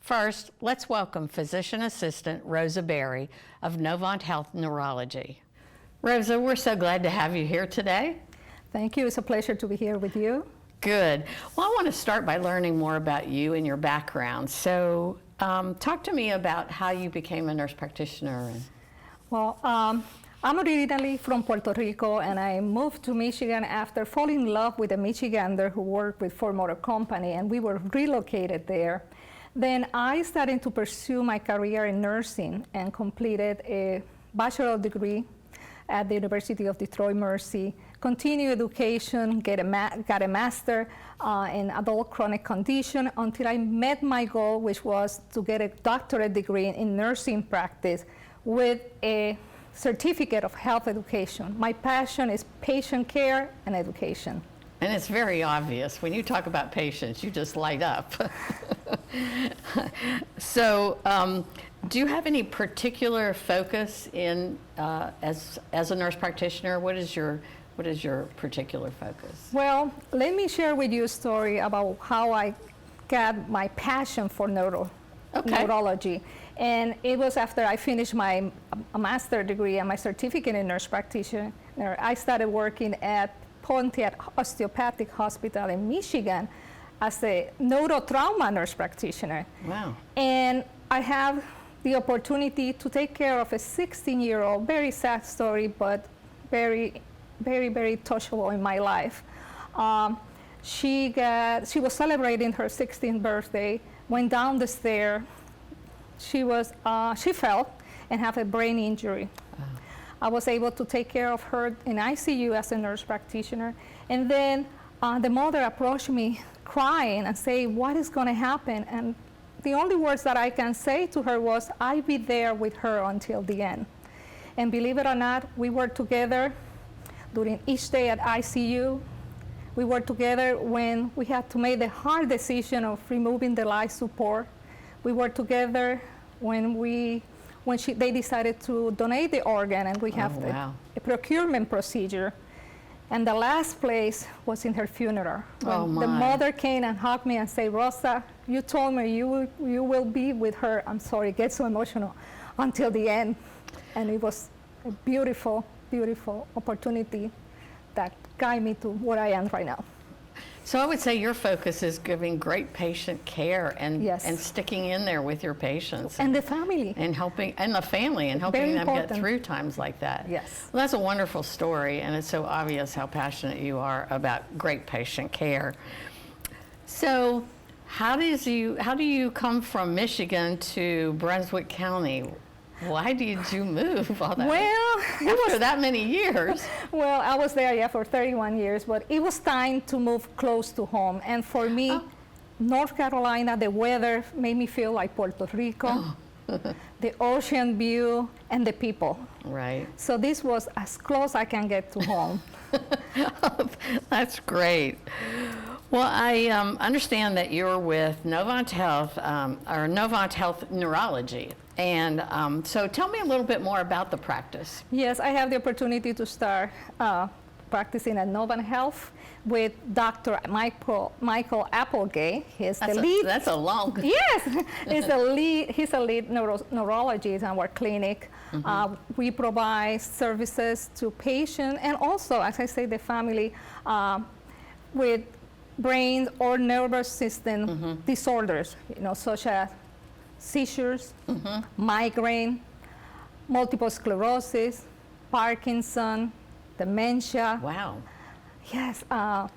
First, let's welcome Physician Assistant Rosa Berry of Novant Health Neurology. Rosa, we're so glad to have you here today. Thank you. It's a pleasure to be here with you. Good. Well, I want to start by learning more about you and your background. So talk to me about how you became a nurse practitioner. Well, I'm originally from Puerto Rico, and I moved to Michigan after falling in love with a Michigander who worked with Ford Motor Company, and we were relocated there. Then I started to pursue my career in nursing and completed a bachelor's degree at the University of Detroit Mercy, continued education, got a master in adult chronic condition until I met my goal, which was to get a doctorate degree in nursing practice with a certificate of health education. My passion is patient care and education. And it's very obvious. When you talk about patients, you just light up. So do you have any particular focus in as a nurse practitioner? What is your particular focus? Well, let me share with you a story about how I got my passion for neurology. And it was after I finished my master's degree and my certificate in nurse practitioner. I started working at Pontiac Osteopathic Hospital in Michigan as a neurotrauma nurse practitioner. Wow. And I have the opportunity to take care of a 16-year-old, very sad story, but very, very, very touchable in my life. She was celebrating her 16th birthday, went down the stair. She fell and had a brain injury. Wow. I was able to take care of her in ICU as a nurse practitioner. And then the mother approached me crying and saying, what is going to happen? And the only words that I can say to her was, I'll be there with her until the end. And believe it or not, we were together during each day at ICU. We were together when we had to make the hard decision of removing the life support. We were together when they decided to donate the organ, and we have a procurement procedure. And the last place was in her funeral. When the mother came and hugged me and said, Rosa, you told me you will be with her. I'm sorry, it gets so emotional, until the end. And it was a beautiful, beautiful opportunity that guided me to where I am right now. So I would say your focus is giving great patient care and yes. and sticking in there with your patients. And the family. And helping, and the family, and helping them get through times like that. Yes. Well, that's a wonderful story, and it's so obvious how passionate you are about great patient care. So how do you come from Michigan to Brunswick County? Why did you move all that after that many years? Well, I was there for 31 years, but it was time to move close to home. And for me, North Carolina, the weather made me feel like Puerto Rico, the ocean view, and the people. Right. So this was as close I can get to home. That's great. Well, I understand that you're with Novant Health, or Novant Health Neurology. And so tell me a little bit more about the practice. Yes, I have the opportunity to start practicing at Novant Health with Dr. Michael Applegate. He's the lead. That's a long. Yes, he's a lead neurologist in our clinic. Mm-hmm. We provide services to patients and also, as I say, the family with brain or nervous system disorders, such as seizures, migraine, multiple sclerosis, Parkinson, dementia. Wow. Yes, a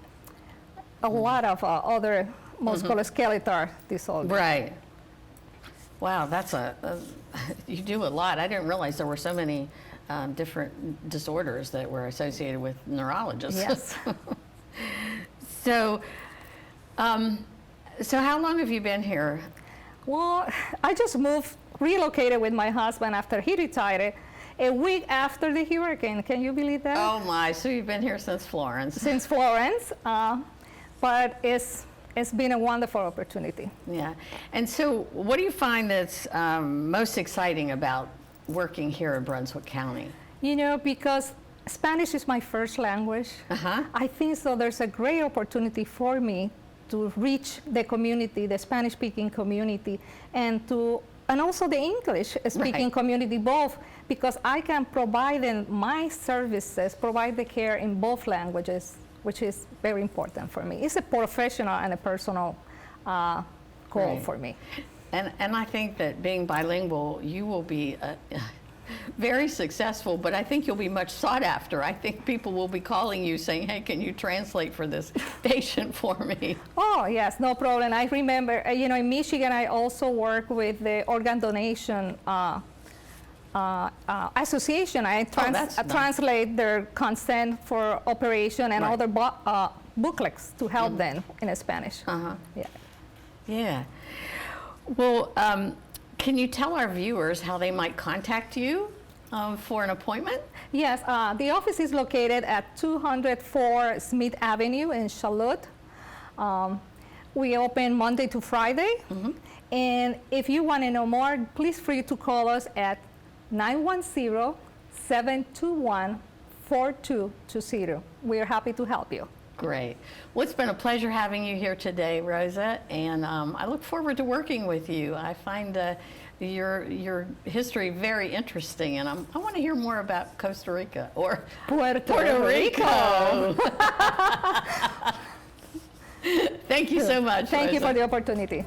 lot of other musculoskeletal disorders. Right. Wow, that's you do a lot. I didn't realize there were so many different disorders that were associated with neurologists. Yes. So how long have you been here? Well, I just relocated with my husband after he retired, a week after the hurricane. Can you believe that? Oh my, so you've been here since Florence. Since Florence, but it's been a wonderful opportunity. Yeah, and so what do you find that's most exciting about working here in Brunswick County? Because Spanish is my first language. I think so there's a great opportunity for me to reach the community, the Spanish-speaking community, and also the English-speaking community, both, because I can provide them my services, provide the care in both languages, which is very important for me. It's a professional and a personal goal for me. And I think that being bilingual, you will be very successful, but I think you'll be much sought after. I think people will be calling you saying, hey, can you translate for this patient for me? Oh, yes, no problem. I remember, in Michigan, I also work with the organ donation association. I translate their consent for operation and other booklets to help them in Spanish. Yeah. Well, can you tell our viewers how they might contact you for an appointment? Yes, the office is located at 204 Smith Avenue in Charlotte. We open Monday to Friday. And if you want to know more, please feel free to call us at 910-721-4220. We're happy to help you. Great. Well, it's been a pleasure having you here today, Rosa, and I look forward to working with you. I find your history very interesting, and I want to hear more about Costa Rica or Puerto Rico. Thank you so much, Thank you Rosa. for the opportunity.